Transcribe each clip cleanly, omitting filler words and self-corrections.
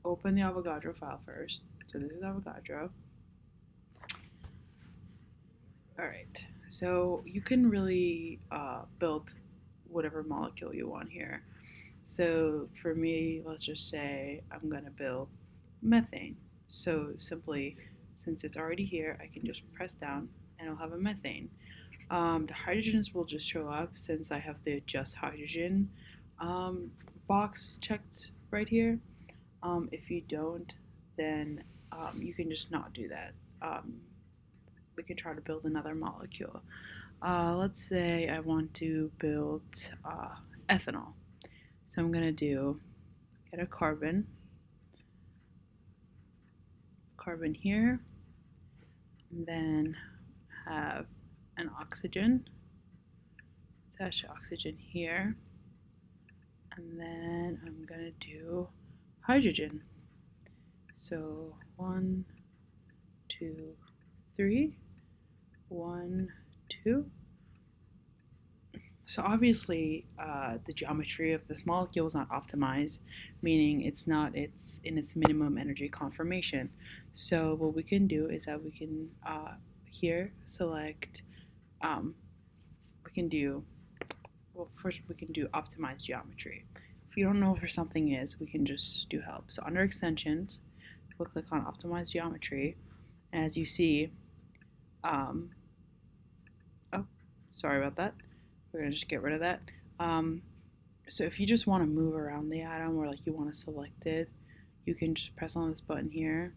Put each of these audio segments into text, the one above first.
open the Avogadro file first. So this is Avogadro. All right, so you can really build whatever molecule you want here. So for me, let's just say I'm gonna build methane. So simply, since it's already here, I can just press down and I'll have a methane. The hydrogens will just show up since I have the just hydrogen um, box checked right here. If you don't, then you can just not do that. Um, we can try to build another molecule. Let's say I want to build ethanol. So I'm going to get a carbon here, and then have an oxygen, attach oxygen here, and then I'm going to do hydrogen. So 1, 2, 3, 1, 2. So obviously, the geometry of this molecule is not optimized, meaning it's in its minimum energy conformation. So what we can do is that we can here select. Um, we can do first we can do optimized geometry. If you don't know where something is, we can just do help. So under extensions, we'll click on optimize geometry, and as you see, um, oh, sorry about that. We're gonna just get rid of that. So if you just want to move around the atom or like you want to select it, you can just press on this button here.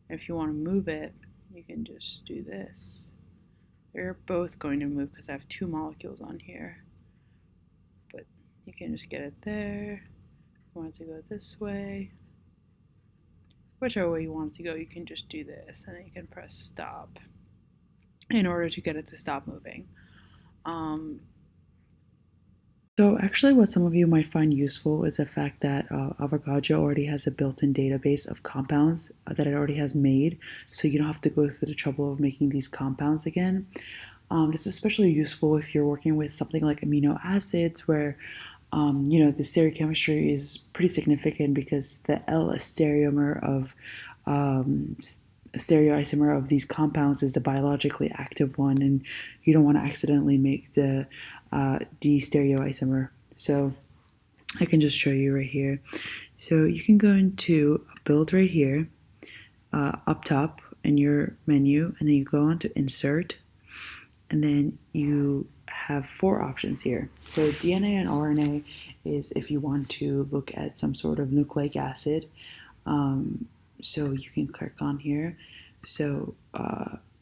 And if you want to move it, you can just do this. They're both going to move because I have two molecules on here. But you can just get it there. If you want it to go this way, whichever way you want it to go, you can just do this, and then you can press stop in order to get it to stop moving. So actually what some of you might find useful is the fact that Avogadro already has a built-in database of compounds that it already has made, so you don't have to go through the trouble of making these compounds again. This is especially useful if you're working with something like amino acids where the stereochemistry is pretty significant because the L stereomer of stereoisomer of these compounds is the biologically active one, and you don't want to accidentally make the D stereoisomer. So I can just show you right here. So you can go into build right here, up top in your menu, and then you go on to insert, and then you have 4 options here. So DNA and RNA is if you want to look at some sort of nucleic acid. So you can click on here. So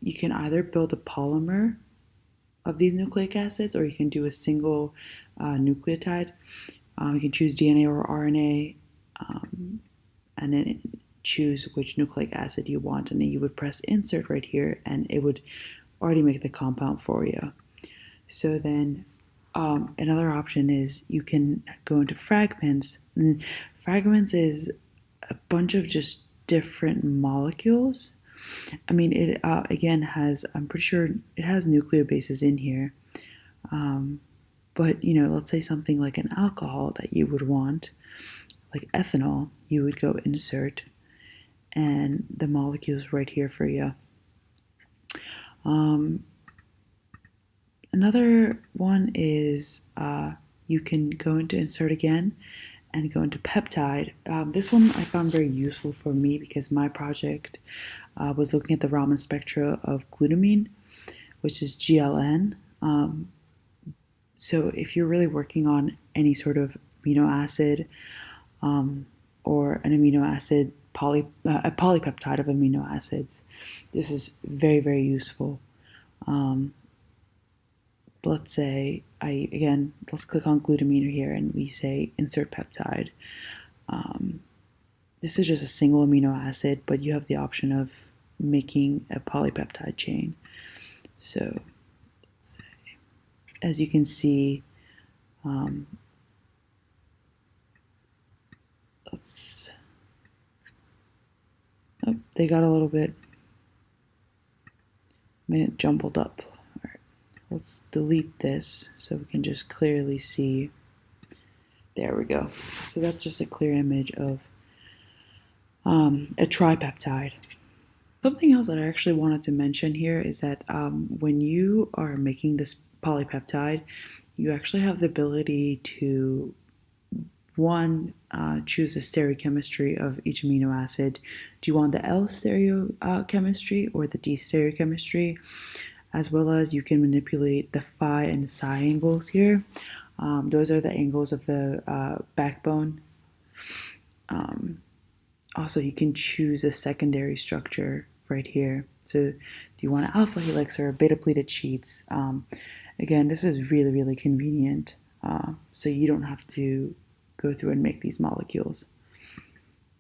you can either build a polymer of these nucleic acids, or you can do a single nucleotide. You can choose DNA or RNA, and then choose which nucleic acid you want, and then you would press insert right here, and it would already make the compound for you. So then another option is you can go into fragments, and fragments is a bunch of just different molecules. I mean, it again has, I'm pretty sure it has nucleobases in here. But, let's say something like an alcohol that you would want, like ethanol, you would go insert, and the molecule's right here for you. Another one is you can go into insert again and go into peptide. This one I found very useful for me because my project was looking at the Raman spectra of glutamine, which is GLN. So if you're really working on any sort of amino acid or an amino acid, a polypeptide of amino acids, this is very, very useful. Let's say let's click on glutamine here and we say insert peptide. This is just a single amino acid, but you have the option of making a polypeptide chain. So as you can see, they got a little bit jumbled up. All right, let's delete this so we can just clearly see. There we go. So that's just a clear image of a tripeptide. Something else that I actually wanted to mention here is that when you are making this polypeptide, you actually have the ability to choose the stereochemistry of each amino acid. Do you want the L stereochemistry or the D stereochemistry? As well as you can manipulate the phi and psi angles here. Those are the angles of the backbone. Also, you can choose a secondary structure right here. So, do you want an alpha helix or a beta pleated sheets? Again, this is really, really convenient. So you don't have to go through and make these molecules.